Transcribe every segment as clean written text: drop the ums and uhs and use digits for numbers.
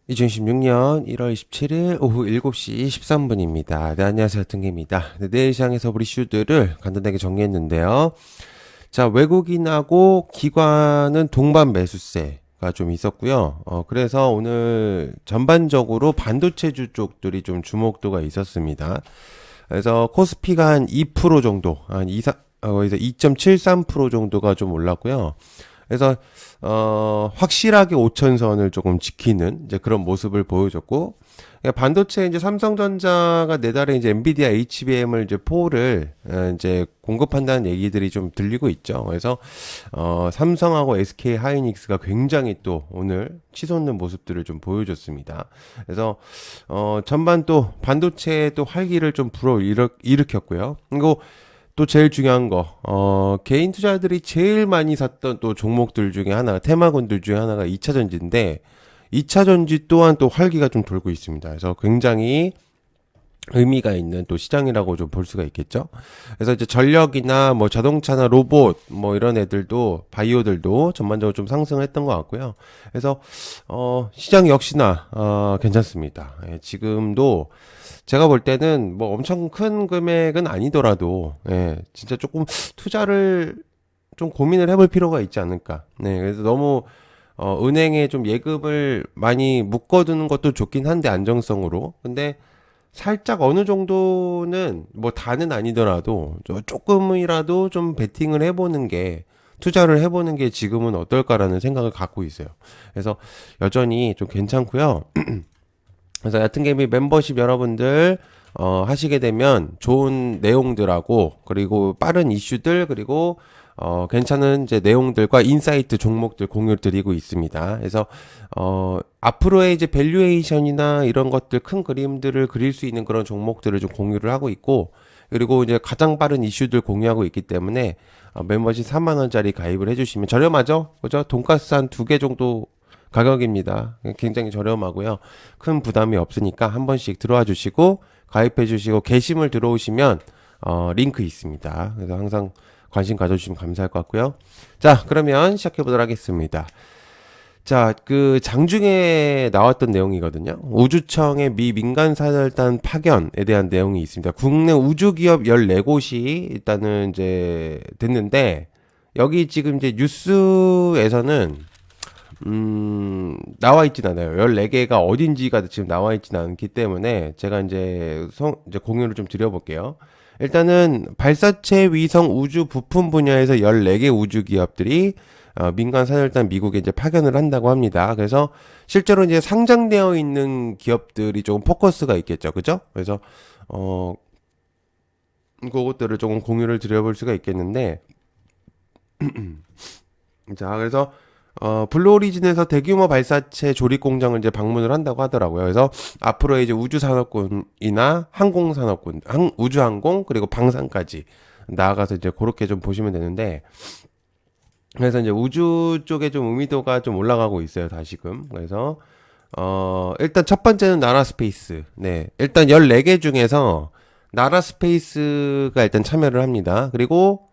2016년 1월 27일 오후 7시 13분입니다. 네, 안녕하세요. 등기입니다. 네, 내일 시장에서 우리 이슈들을 간단하게 정리했는데요. 자, 외국인하고 기관은 동반 매수세가 좀 있었고요. 그래서 오늘 전반적으로 반도체주 쪽들이 좀 주목도가 있었습니다. 그래서 코스피가 한 2% 정도, 한 2.73% 정도가 좀 올랐고요. 그래서 확실하게 5천선을 조금 지키는 이제 그런 모습을 보여줬고, 반도체 이제 삼성전자가 내달에 이제 엔비디아 HBM을 이제 포를 이제 공급한다는 얘기들이 좀 들리고 있죠. 그래서 삼성하고 SK 하이닉스가 굉장히 또 오늘 치솟는 모습들을 좀 보여줬습니다. 그래서 전반 또 반도체에 또 활기를 좀 일으켰고요. 그리고 또 제일 중요한 거, 개인 투자들이 제일 많이 샀던 또 종목들 중에 하나가, 테마군들 중에 하나가 2차전지인데, 2차전지 또한 또 활기가 좀 돌고 있습니다. 그래서 굉장히 의미가 있는 또 시장이라고 좀 볼 수가 있겠죠. 그래서 이제 전력이나 뭐 자동차나 로봇 뭐 이런 애들도 바이오들도 전반적으로 좀 상승을 했던 것 같고요. 그래서 시장 역시나 괜찮습니다. 예, 지금도 제가 볼 때는 뭐 엄청 큰 금액은 아니더라도 진짜 조금 투자를 좀 고민을 해볼 필요가 있지 않을까. 네, 그래서 너무 은행에 좀 예금을 많이 묶어두는 것도 좋긴 한데 안정성으로. 근데 살짝 어느 정도는 뭐 다는 아니더라도 조금이라도 좀 베팅을 해보는 게 투자를 해보는 게 지금은 어떨까라는 생각을 갖고 있어요. 그래서 여전히 좀 괜찮고요. 그래서 얕은 개미 멤버십 여러분들 하시게 되면 좋은 내용들하고 그리고 빠른 이슈들 그리고 괜찮은 이제 내용들과 인사이트 종목들 공유 드리고 있습니다. 그래서 앞으로의 이제 밸류에이션이나 이런 것들 큰 그림들을 그릴 수 있는 그런 종목들을 좀 공유를 하고 있고 그리고 이제 가장 빠른 이슈들 공유하고 있기 때문에 멤버십 4만 원짜리 가입을 해주시면 저렴하죠, 그죠? 돈가스 한 두 개 정도 가격입니다. 굉장히 저렴하고요. 큰 부담이 없으니까 한 번씩 들어와 주시고 가입해 주시고 게시물 들어오시면 링크 있습니다. 그래서 항상 관심 가져주시면 감사할 것 같고요. 자, 그러면 시작해 보도록 하겠습니다. 자, 그 장중에 나왔던 내용이거든요. 우주청의 미 민간 사절단 파견에 대한 내용이 있습니다. 국내 우주기업 14곳이 일단은 이제 됐는데 여기 지금 이제 뉴스에서는 나와 있진 않아요. 14개가 어딘지가 지금 나와 있진 않기 때문에 제가 이제 공유를 좀 드려볼게요. 일단은 발사체 위성 우주 부품 분야에서 14개 우주 기업들이 민간 사절단 미국에 이제 파견을 한다고 합니다. 그래서 실제로 이제 상장되어 있는 기업들이 조금 포커스가 있겠죠. 그죠? 그래서 그것들을 조금 공유를 드려볼 수가 있겠는데 자, 그래서 블루오리진에서 대규모 발사체 조립 공장을 이제 방문을 한다고 하더라고요. 그래서 앞으로 이제 우주산업군이나 항공산업군, 우주항공 그리고 방산까지 나아가서 이제 그렇게 좀 보시면 되는데, 그래서 이제 우주 쪽에 좀 의미도가 좀 올라가고 있어요, 다시금. 그래서 일단 첫 번째는 나라 스페이스. 네, 일단 14개 중에서 나라 스페이스가 일단 참여를 합니다. 그리고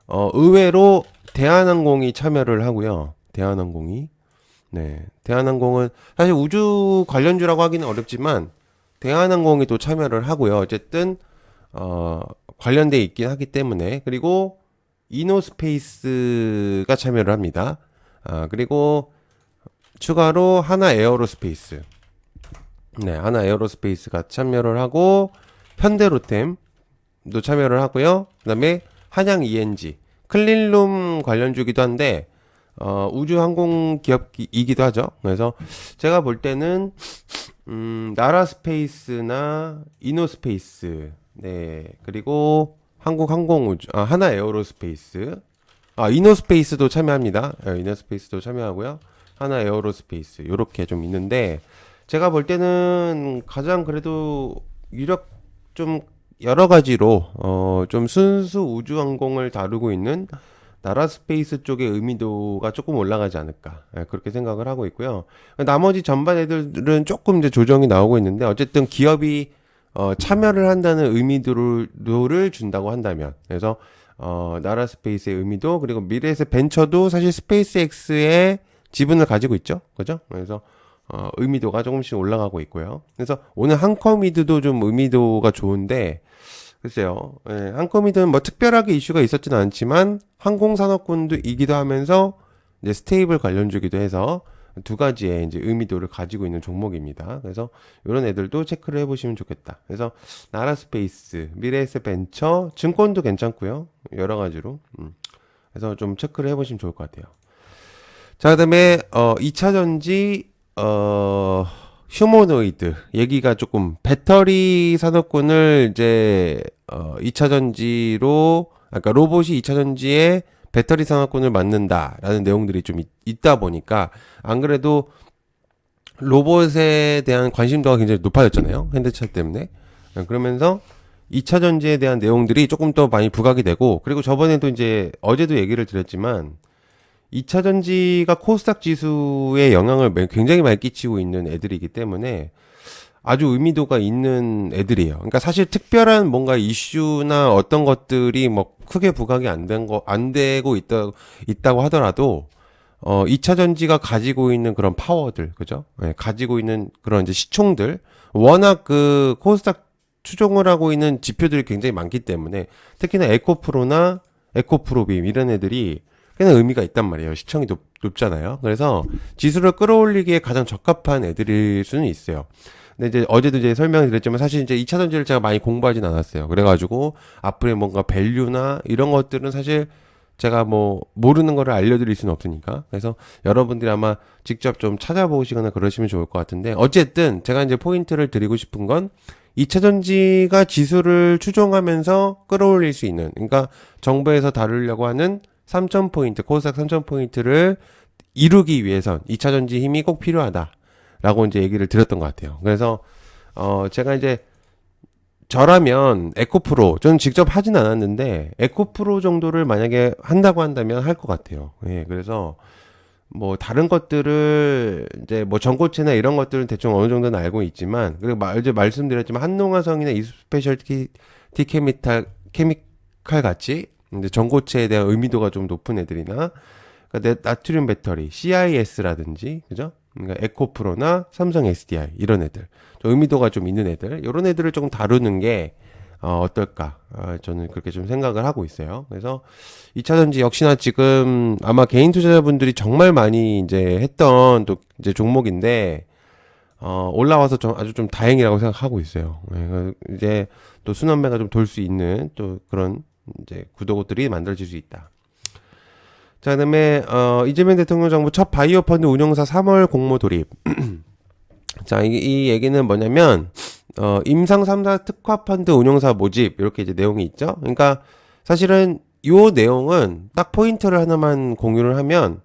의외로 대한항공이 참여를 하고요. 대한항공이. 네. 대한항공은 사실 우주 관련주라고 하기는 어렵지만 대한항공이 또 참여를 하고요. 어쨌든 관련돼 있긴 하기 때문에 그리고 이노스페이스가 참여를 합니다. 그리고 추가로 하나 에어로스페이스. 네, 하나 에어로스페이스가 참여를 하고 현대로템도 참여를 하고요. 그다음에 한양 ENG 클린룸 관련주기도 한데 우주항공 기업이기도 하죠. 그래서 제가 볼 때는 나라 스페이스나 이노스페이스, 네, 그리고 한국항공우주, 하나 에어로스페이스, 이노스페이스도 참여합니다. 이노스페이스도 참여하고요. 하나 에어로스페이스 요렇게 좀 있는데 제가 볼 때는 가장 그래도 유력 좀 여러 가지로 좀 순수 우주항공을 다루고 있는 나라 스페이스 쪽의 의미도가 조금 올라가지 않을까, 그렇게 생각을 하고 있고요. 나머지 전반 애들은 조금 이제 조정이 나오고 있는데 어쨌든 기업이 참여를 한다는 의미도를 준다고 한다면 그래서 나라 스페이스의 의미도 그리고 미래에서 벤처도 사실 스페이스 X의 지분을 가지고 있죠, 그죠? 그래서 의미도가 조금씩 올라가고 있고요. 그래서 오늘 한커미드도 좀 의미도가 좋은데, 글쎄요. 예, 한커미드는 뭐 특별하게 이슈가 있었지는 않지만 항공산업군도 이기도 하면서 이제 스테이블 관련주기도 해서 두 가지의 이제 의미도를 가지고 있는 종목입니다. 그래서 이런 애들도 체크를 해보시면 좋겠다. 그래서 나라스페이스, 미래에셋벤처, 증권도 괜찮고요. 여러 가지로. 그래서 좀 체크를 해보시면 좋을 것 같아요. 자, 그다음에 2차 전지 휴머노이드 얘기가 조금 배터리 산업군을 이제 2차 전지로 그러니까 로봇이 2차 전지에 배터리 산업군을 맡는다라는 내용들이 좀 있다 보니까 안 그래도 로봇에 대한 관심도가 굉장히 높아졌잖아요. 현대차 때문에. 그러면서 2차 전지에 대한 내용들이 조금 더 많이 부각이 되고 그리고 저번에도 이제 어제도 얘기를 드렸지만 2차 전지가 코스닥 지수에 영향을 굉장히 많이 끼치고 있는 애들이기 때문에 아주 의미도가 있는 애들이에요. 그러니까 사실 특별한 뭔가 이슈나 어떤 것들이 뭐 크게 부각이 안 되고 있다고 하더라도 2차 전지가 가지고 있는 그런 파워들, 그죠? 네, 가지고 있는 그런 이제 시총들, 워낙 그 코스닥 추종을 하고 있는 지표들이 굉장히 많기 때문에 특히나 에코프로나 에코프로빔 이런 애들이 꽤나 의미가 있단 말이에요. 시청이 높잖아요. 그래서 지수를 끌어올리기에 가장 적합한 애들일 수는 있어요. 근데 이제 어제도 이제 설명을 드렸지만 사실 이제 2차 전지를 제가 많이 공부하진 않았어요. 그래가지고 앞으로의 뭔가 밸류나 이런 것들은 사실 제가 뭐 모르는 거를 알려드릴 수는 없으니까. 그래서 여러분들이 아마 직접 좀 찾아보시거나 그러시면 좋을 것 같은데 어쨌든 제가 이제 포인트를 드리고 싶은 건 2차 전지가 지수를 추종하면서 끌어올릴 수 있는 그러니까 정부에서 다루려고 하는 3,000포인트, 코스닥 3,000포인트를 이루기 위해선 2차 전지 힘이 꼭 필요하다라고 이제 얘기를 드렸던 것 같아요. 그래서, 제가 이제 저라면 에코프로, 저는 직접 하진 않았는데, 에코프로 정도를 만약에 한다고 한다면 할 것 같아요. 예, 그래서, 뭐, 다른 것들을, 이제 뭐, 전고체나 이런 것들은 대충 어느 정도는 알고 있지만, 그리고 이제 말씀드렸지만, 한농화성이나 이스페셜티 케미칼 같이, 근데 전고체에 대한 의미도가 좀 높은 애들이나 그러니까 나트륨 배터리 CIS라든지 그죠? 그러니까 에코프로나 삼성 SDI 이런 애들 좀 의미도가 좀 있는 애들 이런 애들을 조금 다루는 게 어떨까? 저는 그렇게 좀 생각을 하고 있어요. 그래서 2차 전지 역시나 지금 아마 개인 투자자분들이 정말 많이 이제 했던 또 이제 종목인데 올라와서 아주 좀 다행이라고 생각하고 있어요. 네, 이제 또 순환매가 좀 돌 수 있는 또 그런 이제 구도들이 만들어질 수 있다. 자, 그다음에 이재명 대통령 정부 첫 바이오 펀드 운용사 3월 공모 돌입. 자, 이 얘기는 뭐냐면 임상 3사 특화 펀드 운용사 모집 이렇게 이제 내용이 있죠. 그러니까 사실은 요 내용은 딱 포인트를 하나만 공유를 하면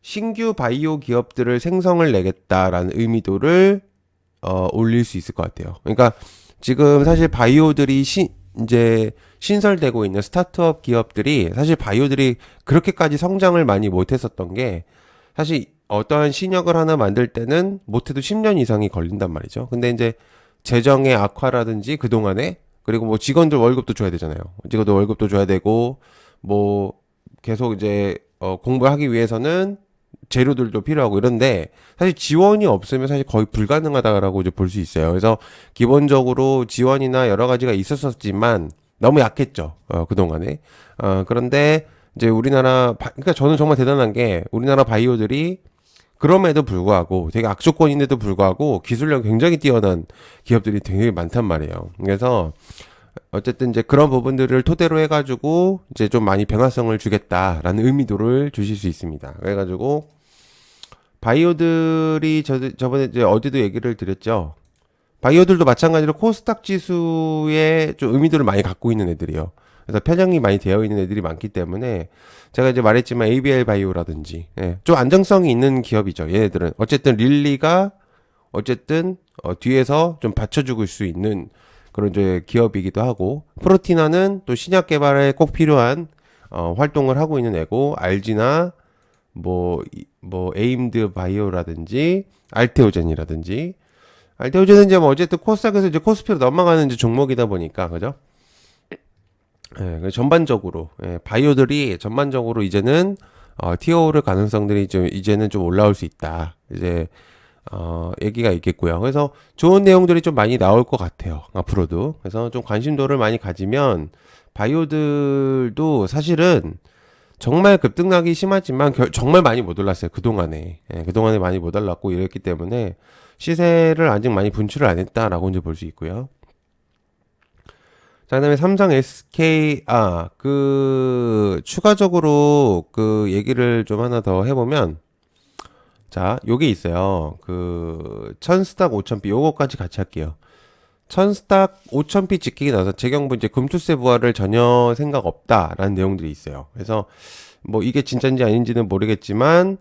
신규 바이오 기업들을 생성을 내겠다라는 의미도를 올릴 수 있을 것 같아요. 그러니까 지금 사실 바이오들이 이제 신설되고 있는 스타트업 기업들이 사실 바이오들이 그렇게까지 성장을 많이 못했었던 게 사실 어떠한 신약을 하나 만들 때는 못해도 10년 이상이 걸린단 말이죠. 근데 이제 재정의 악화라든지 그동안에 그리고 뭐 직원들 월급도 줘야 되잖아요. 직원들 월급도 줘야 되고 뭐 계속 이제 공부하기 위해서는 재료들도 필요하고 이런데 사실 지원이 없으면 사실 거의 불가능하다라고 이제 볼 수 있어요. 그래서 기본적으로 지원이나 여러 가지가 있었었지만 너무 약했죠. 그동안에. 그런데 이제 그러니까 저는 정말 대단한 게 우리나라 바이오들이 그럼에도 불구하고 되게 악조건인데도 불구하고 기술력 굉장히 뛰어난 기업들이 되게 많단 말이에요. 그래서 어쨌든 이제 그런 부분들을 토대로 해가지고 이제 좀 많이 변화성을 주겠다라는 의미도를 주실 수 있습니다. 그래가지고 바이오들이 저번에 이제 어제도 얘기를 드렸죠. 바이오들도 마찬가지로 코스닥 지수에 좀 의미도를 많이 갖고 있는 애들이요. 그래서 편향이 많이 되어 있는 애들이 많기 때문에 제가 이제 말했지만 ABL 바이오라든지 좀 안정성이 있는 기업이죠. 얘네들은 어쨌든 릴리가 어쨌든 뒤에서 좀 받쳐주고 수 있는 그런 이제 기업이기도 하고 프로티나는 또 신약 개발에 꼭 필요한 활동을 하고 있는 애고 알지나 뭐 에임드 바이오라든지 알테오젠이라든지 알테오젠은 이제 뭐 어쨌든 코스닥에서 이제 코스피로 넘어가는 이제 종목이다 보니까 그죠? 예, 전반적으로 바이오들이 전반적으로 이제는 티어 오를 가능성들이 좀 이제는 좀 올라올 수 있다. 이제 얘기가 있겠고요. 그래서 좋은 내용들이 좀 많이 나올 것 같아요. 앞으로도. 그래서 좀 관심도를 많이 가지면 바이오들도 사실은 정말 급등락이 심하지만 정말 많이 못 올랐어요. 그동안에. 예, 그동안에 많이 못 올랐고 이랬기 때문에 시세를 아직 많이 분출을 안 했다라고 이제 볼 수 있고요. 자, 그다음에 삼성 SK 추가적으로 그 얘기를 좀 하나 더 해보면 자, 요게 있어요. 그 1000스탁 5000피 요거까지 같이 할게요. 1000스탁 5000피 지키기 나서 재경부 이제 금투세 부활을 전혀 생각 없다라는 내용들이 있어요. 그래서 뭐 이게 진짜인지 아닌지는 모르겠지만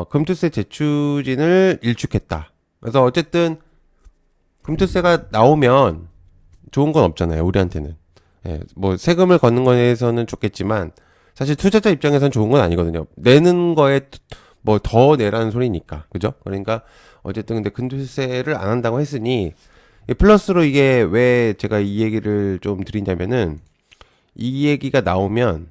금투세 재추진을 일축했다. 그래서 어쨌든 금투세가 나오면 좋은 건 없잖아요. 우리한테는. 예, 뭐 세금을 걷는 거에서는 좋겠지만 사실 투자자 입장에서는 좋은 건 아니거든요. 내는 거에 뭐 더 내라는 소리니까. 그죠? 그러니까 어쨌든 근데 금투세를 안 한다고 했으니 플러스로 이게 왜 제가 이 얘기를 좀 드리냐면은 이 얘기가 나오면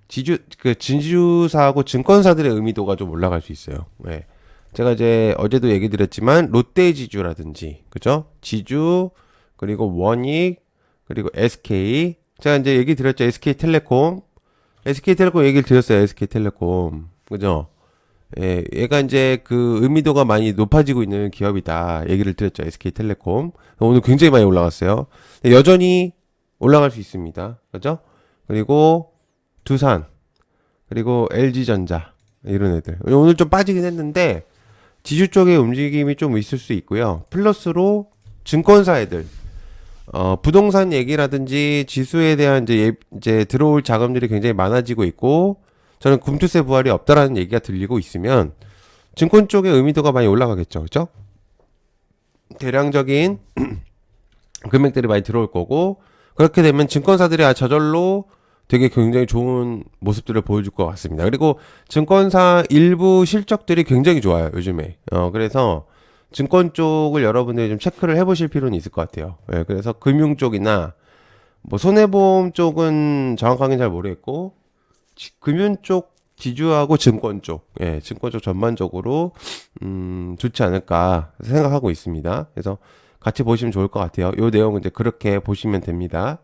진주사하고 증권사들의 의미도가 좀 올라갈 수 있어요. 예. 제가 이제 어제도 얘기 드렸지만 롯데지주라든지 그죠? 지주 그리고 원익 그리고 SK 제가 이제 얘기 드렸죠. SK텔레콤 얘기를 드렸어요. SK텔레콤 그죠? 예, 얘가 이제 그 의미도가 많이 높아지고 있는 기업이다 얘기를 드렸죠. SK텔레콤 오늘 굉장히 많이 올라갔어요. 여전히 올라갈 수 있습니다. 그죠? 그리고 두산 그리고 LG전자 이런 애들 오늘 좀 빠지긴 했는데 지주 쪽의 움직임이 좀 있을 수 있고요. 플러스로 증권사 애들 부동산 얘기라든지 지수에 대한 이제 들어올 자금들이 굉장히 많아지고 있고 저는 금투세 부활이 없다라는 얘기가 들리고 있으면 증권 쪽의 의미도가 많이 올라가겠죠. 그죠? 대량적인 금액들이 많이 들어올 거고 그렇게 되면 증권사들이 저절로 되게 굉장히 좋은 모습들을 보여줄 것 같습니다. 그리고 증권사 일부 실적들이 굉장히 좋아요. 요즘에. 그래서 증권 쪽을 여러분들이 좀 체크를 해보실 필요는 있을 것 같아요. 예, 그래서 금융 쪽이나 뭐 손해보험 쪽은 정확하게는 잘 모르겠고 금융 쪽 지주하고 증권 쪽, 예, 증권 쪽 전반적으로 좋지 않을까 생각하고 있습니다. 그래서 같이 보시면 좋을 것 같아요. 요 내용은 이제 그렇게 보시면 됩니다.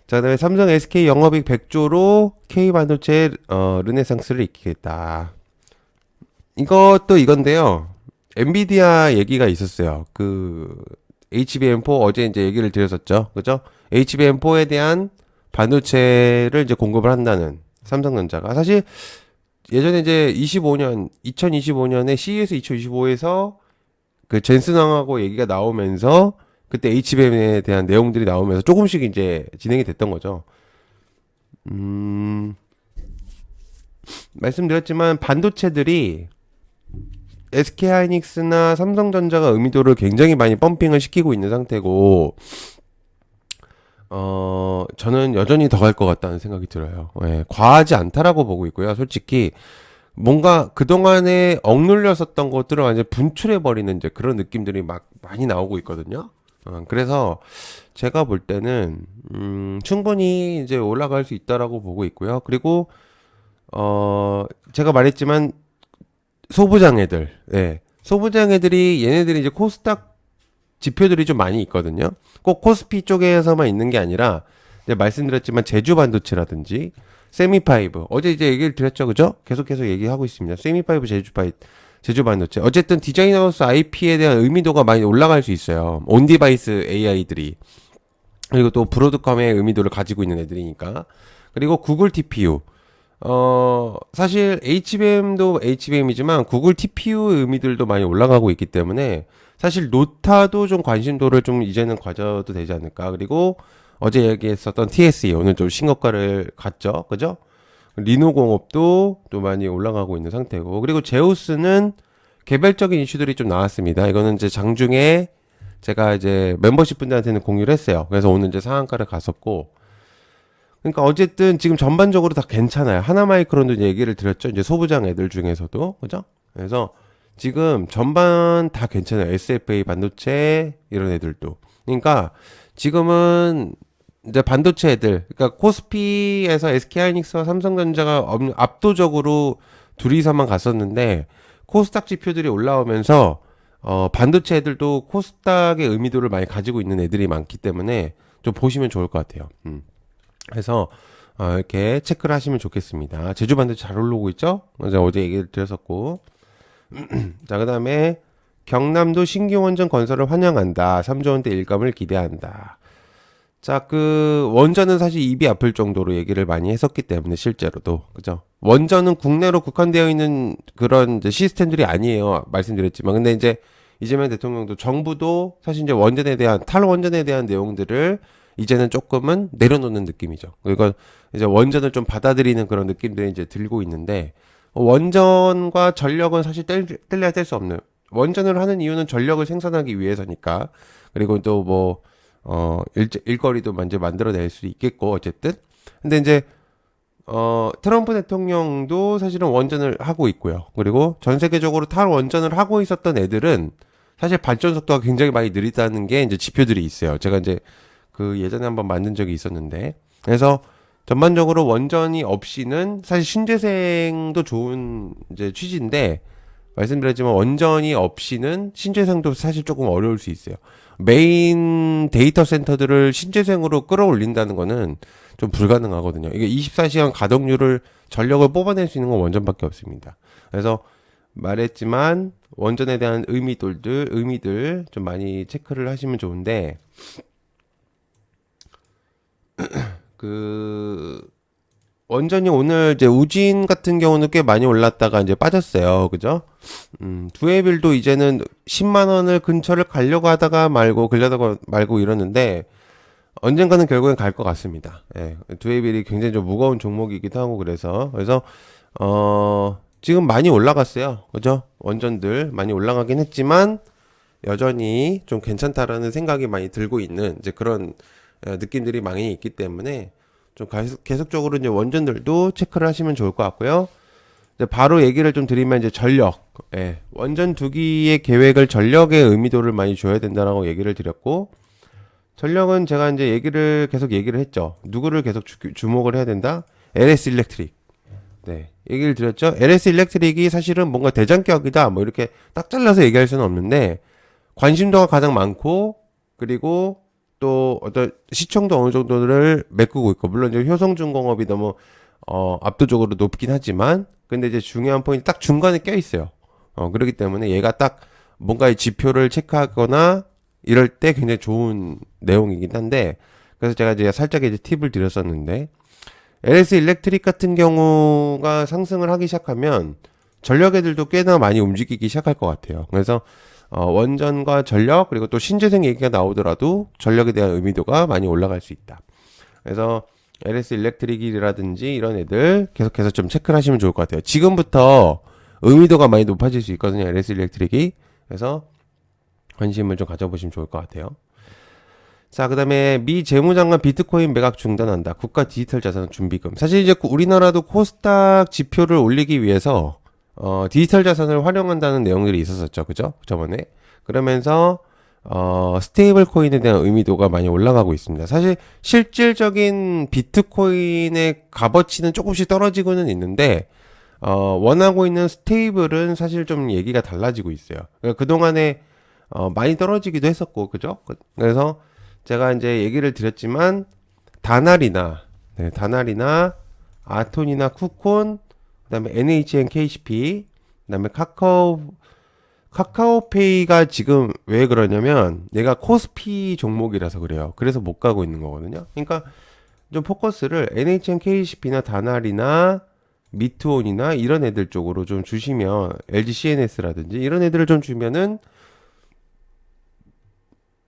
자, 그다음에 삼성 SK 영업이익 100조로 K 반도체 르네상스를 이기겠다. 이것도 이건데요. 엔비디아 얘기가 있었어요. 그 HBM4 어제 이제 얘기를 드렸었죠. 그죠? HBM4에 대한 반도체를 이제 공급을 한다는 삼성전자가 사실 예전에 이제 2025년에 CES 2025에서 그 젠슨왕하고 얘기가 나오면서 그때 HBM에 대한 내용들이 나오면서 조금씩 이제 진행이 됐던 거죠. 말씀드렸지만 반도체들이 SK하이닉스나 삼성전자가 의미도를 굉장히 많이 펌핑을 시키고 있는 상태고 저는 여전히 더 갈 것 같다는 생각이 들어요. 예, 과하지 않다라고 보고 있고요. 솔직히 뭔가 그동안에 억눌렸었던 것들을 완전 분출해버리는 이제 그런 느낌들이 막 많이 나오고 있거든요. 그래서 제가 볼 때는, 충분히 이제 올라갈 수 있다라고 보고 있고요. 그리고, 제가 말했지만, 소부장애들, 예. 소부장애들이 얘네들이 이제 코스닥 지표들이 좀 많이 있거든요. 꼭 코스피 쪽에서만 있는 게 아니라, 이제 말씀드렸지만 제주 반도체라든지, 세미파이브. 어제 이제 얘기를 드렸죠. 그죠? 계속해서 얘기하고 있습니다. 세미파이브, 제주 반도체. 어쨌든 디자인하우스 IP에 대한 의미도가 많이 올라갈 수 있어요. 온디바이스 AI들이. 그리고 또 브로드컴의 의미도를 가지고 있는 애들이니까. 그리고 구글 TPU. 사실 HBM도 HBM이지만 구글 TPU의 의미들도 많이 올라가고 있기 때문에 사실 노타도 좀 관심도를 좀 이제는 가져도 되지 않을까. 그리고 어제 얘기했었던 TSE 오늘 좀 신고가를 갔죠. 그죠? 리노공업도 또 많이 올라가고 있는 상태고. 그리고 제우스는 개별적인 이슈들이 좀 나왔습니다. 이거는 이제 장중에 제가 이제 멤버십 분들한테는 공유를 했어요. 그래서 오늘 이제 상한가를 갔었고. 그러니까 어쨌든 지금 전반적으로 다 괜찮아요. 하나마이크론도 이제 얘기를 드렸죠. 이제 소부장 애들 중에서도. 그죠? 그래서 지금 전반 다 괜찮아요. SFA 반도체 이런 애들도. 그러니까 지금은 이제 반도체 애들, 그러니까 코스피에서 SK하이닉스와 삼성전자가 압도적으로 둘이서만 갔었는데 코스닥 지표들이 올라오면서 반도체 애들도 코스닥의 의미도를 많이 가지고 있는 애들이 많기 때문에 좀 보시면 좋을 것 같아요. 그래서 이렇게 체크를 하시면 좋겠습니다. 제주 반도체 잘 올라오고 있죠? 어제 얘기를 드렸었고. 자, 그다음에 경남도 신규 원전 건설을 환영한다. 3조 원대 일감을 기대한다. 자, 그 원전은 사실 입이 아플 정도로 얘기를 많이 했었기 때문에 실제로도 그죠? 원전은 국내로 국한되어 있는 그런 이제 시스템들이 아니에요. 말씀드렸지만 근데 이제 이재명 대통령도 정부도 사실 이제 원전에 대한 탈원전에 대한 내용들을 이제는 조금은 내려놓는 느낌이죠. 그러니까 이제 원전을 좀 받아들이는 그런 느낌들이 이제 들고 있는데 원전과 전력은 사실 뗄래야 뗄 수 없는 원전을 하는 이유는 전력을 생산하기 위해서니까 그리고 또 뭐 일거리도 먼저 만들어낼 수 있겠고 어쨌든 근데 이제 트럼프 대통령도 사실은 원전을 하고 있고요. 그리고 전 세계적으로 탈원전을 하고 있었던 애들은 사실 발전 속도가 굉장히 많이 느리다는 게 이제 지표들이 있어요. 제가 이제 그 예전에 한번 만든 적이 있었는데 그래서 전반적으로 원전이 없이는 사실 신재생도 좋은 이제 취지인데 말씀드렸지만 원전이 없이는 신재생도 사실 조금 어려울 수 있어요. 메인 데이터 센터들을 신재생으로 끌어올린다는 거는 좀 불가능하거든요. 이게 24시간 가동률을 전력을 뽑아낼 수 있는 건 원전밖에 없습니다. 그래서 말했지만 원전에 대한 의미들 좀 많이 체크를 하시면 좋은데 그 원전이 오늘 이제 우진 같은 경우는 꽤 많이 올랐다가 이제 빠졌어요. 그죠? 두해빌도 이제는 10만 원을 근처를 가려고 하다가 말고 이러는데 언젠가는 결국엔 갈 것 같습니다. 예. 두해빌이 굉장히 좀 무거운 종목이기도 하고 그래서 지금 많이 올라갔어요. 그죠? 원전들 많이 올라가긴 했지만 여전히 좀 괜찮다라는 생각이 많이 들고 있는 이제 그런 느낌들이 많이 있기 때문에 좀 계속적으로 이제 원전들도 체크를 하시면 좋을 것 같고요. 이제 바로 얘기를 좀 드리면 이제 전력, 원전 두기의 계획을 전력의 의미도를 많이 줘야 된다라고 얘기를 드렸고, 전력은 제가 이제 계속 얘기를 했죠. 누구를 계속 주목을 해야 된다? LS 일렉트릭. 네, 얘기를 드렸죠. LS 일렉트릭이 사실은 뭔가 대장격이다. 뭐 이렇게 딱 잘라서 얘기할 수는 없는데 관심도가 가장 많고 그리고 또 어떤 시청도 어느 정도를 메꾸고 있고 물론 이제 효성중공업이 너무 압도적으로 높긴 하지만 근데 이제 중요한 포인트 딱 중간에 껴 있어요. 그렇기 때문에 얘가 딱 뭔가의 지표를 체크하거나 이럴 때 굉장히 좋은 내용이긴 한데 그래서 제가 이제 살짝 이제 팁을 드렸었는데 LS 일렉트릭 같은 경우가 상승을 하기 시작하면 전력 애들도 꽤나 많이 움직이기 시작할 것 같아요. 그래서 원전과 전력 그리고 또 신재생 얘기가 나오더라도 전력에 대한 의미도가 많이 올라갈 수 있다. 그래서 LS 일렉트릭이라든지 이런 애들 계속해서 좀 체크를 하시면 좋을 것 같아요. 지금부터 의미도가 많이 높아질 수 있거든요. LS 일렉트릭이. 그래서 관심을 좀 가져보시면 좋을 것 같아요. 자, 그 다음에 미 재무장관 비트코인 매각 중단한다. 국가 디지털 자산 준비금. 사실 이제 코스닥 지표를 올리기 위해서 디지털 자산을 활용한다는 내용들이 있었었죠. 그죠? 저번에. 그러면서, 스테이블 코인에 대한 의미도가 많이 올라가고 있습니다. 사실 실질적인 비트코인의 값어치는 조금씩 떨어지고는 있는데, 원하고 있는 스테이블은 사실 좀 얘기가 달라지고 있어요. 그러니까 그동안에, 많이 떨어지기도 했었고, 그죠? 그래서 제가 이제 얘기를 드렸지만, 다날이나, 아톤이나 쿠콘, 그 다음에 NHN KCP, 그 다음에 카카오페이가 지금 왜 그러냐면 얘가 코스피 종목이라서 그래요. 그래서 못 가고 있는 거거든요. 그러니까 좀 포커스를 NHN KCP나 다날이나 미트온이나 이런 애들 쪽으로 좀 주시면 LG CNS라든지 이런 애들을 좀 주면은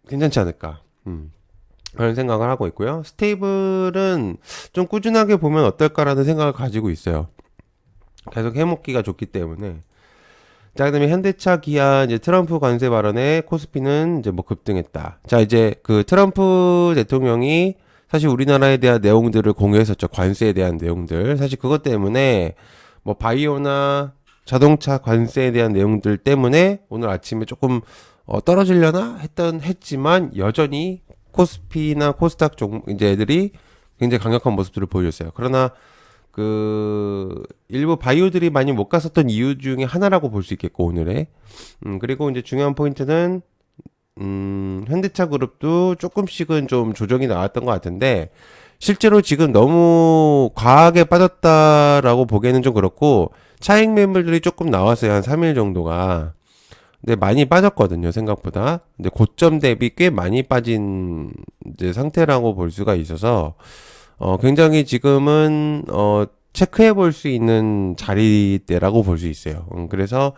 괜찮지 않을까. 그런 생각을 하고 있고요. 스테이블은 좀 꾸준하게 보면 어떨까라는 생각을 가지고 있어요. 계속 해먹기가 좋기 때문에. 자, 그 다음에 현대차, 기아, 이제 트럼프 관세 발언에 코스피는 이제 뭐 급등했다. 자, 이제 그 트럼프 대통령이 사실 우리나라에 대한 내용들을 공유했었죠. 관세에 대한 내용들. 사실 그것 때문에 뭐 바이오나 자동차 관세에 대한 내용들 때문에 오늘 아침에 조금 떨어지려나 했지만 여전히 코스피나 코스닥 이제 애들이 굉장히 강력한 모습들을 보여줬어요. 그러나 일부 바이오들이 많이 못 갔었던 이유 중에 하나라고 볼 수 있겠고, 오늘의. 그리고 이제 중요한 포인트는, 현대차 그룹도 조금씩은 좀 조정이 나왔던 것 같은데, 실제로 지금 너무 과하게 빠졌다라고 보기에는 좀 그렇고, 차익 매물들이 조금 나왔어요. 한 3일 정도가. 근데 많이 빠졌거든요, 생각보다. 근데 고점 대비 꽤 많이 빠진 이제 상태라고 볼 수가 있어서, 굉장히 지금은, 체크해 볼 수 있는 자리대라고 볼 수 있어요. 그래서,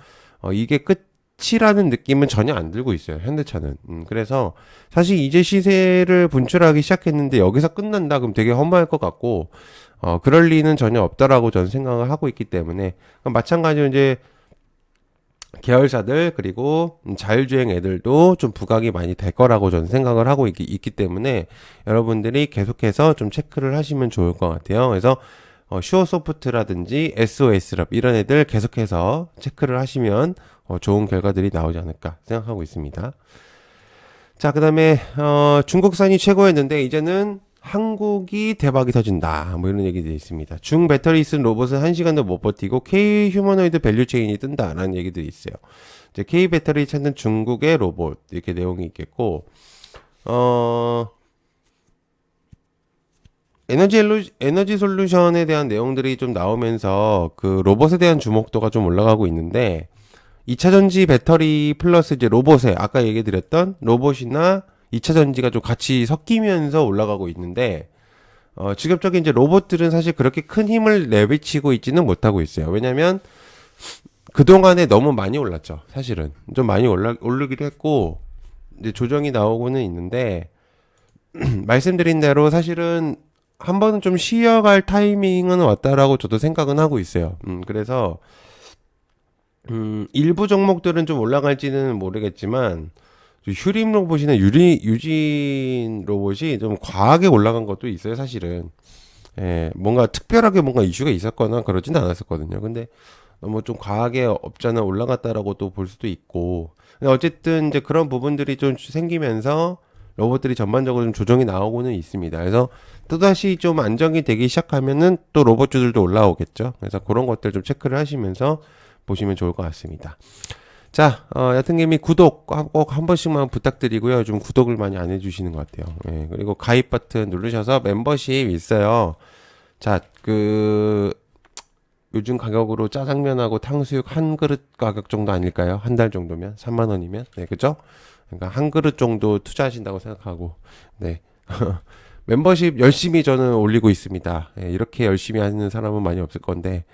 이게 끝이라는 느낌은 전혀 안 들고 있어요, 현대차는. 그래서, 사실 이제 시세를 분출하기 시작했는데 여기서 끝난다? 그럼 되게 허무할 것 같고, 그럴 리는 전혀 없다라고 저는 생각을 하고 있기 때문에, 마찬가지로 이제, 계열사들 그리고 자율주행 애들도 좀 부각이 많이 될 거라고 저는 생각을 하고 있기 때문에 여러분들이 계속해서 좀 체크를 하시면 좋을 것 같아요. 그래서 슈어소프트라든지 SOS럽 이런 애들 계속해서 체크를 하시면 좋은 결과들이 나오지 않을까 생각하고 있습니다. 자, 그다음에 중국산이 최고였는데 이제는 한국이 대박이 터진다. 뭐 이런 얘기들이 있습니다. 중 배터리 쓴 로봇은 1시간도 못 버티고 K 휴머노이드 밸류 체인이 뜬다라는 얘기들이 있어요. 이제 K 배터리 찾는 중국의 로봇 이렇게 내용이 있겠고 에너지 솔루션에 대한 내용들이 좀 나오면서 그 로봇에 대한 주목도가 좀 올라가고 있는데 2차 전지 배터리 플러스 이제 로봇에 아까 얘기 드렸던 로봇이나 2차 전지가 좀 같이 섞이면서 올라가고 있는데 직접적인 이제 로봇들은 사실 그렇게 큰 힘을 내비치고 있지는 못하고 있어요. 왜냐면 그동안에 너무 많이 올랐죠. 사실은 좀 많이 오르기도 했고 이제 조정이 나오고는 있는데 말씀드린 대로 사실은 한 번은 좀 쉬어갈 타이밍은 왔다라고 저도 생각은 하고 있어요. 그래서 일부 종목들은 좀 올라갈지는 모르겠지만 휴림 로봇이나 유진 로봇이 좀 과하게 올라간 것도 있어요, 사실은. 예, 뭔가 특별하게 뭔가 이슈가 있었거나 그러진 않았었거든요. 근데 너무 좀 과하게 업자는 올라갔다라고 또 볼 수도 있고. 근데 어쨌든 이제 그런 부분들이 좀 생기면서 로봇들이 전반적으로 좀 조정이 나오고는 있습니다. 그래서 또다시 좀 안정이 되기 시작하면은 또 로봇주들도 올라오겠죠. 그래서 그런 것들 좀 체크를 하시면서 보시면 좋을 것 같습니다. 자, 여튼님이 구독 꼭 한 번씩만 부탁드리고요. 요즘 구독을 많이 안 해주시는 것 같아요. 예, 그리고 가입 버튼 누르셔서 멤버십 있어요. 자, 요즘 가격으로 짜장면하고 탕수육 한 그릇 가격 정도 아닐까요? 한 달 정도면? 3만 원이면? 네, 그죠? 그러니까 한 그릇 정도 투자하신다고 생각하고, 네. 멤버십 열심히 저는 올리고 있습니다. 예, 이렇게 열심히 하는 사람은 많이 없을 건데,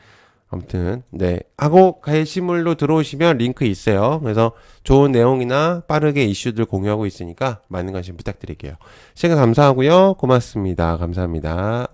아무튼 네 하고 게시물로 들어오시면 링크 있어요. 그래서 좋은 내용이나 빠르게 이슈들 공유하고 있으니까 많은 관심 부탁드릴게요. 시간 감사하고요. 고맙습니다. 감사합니다.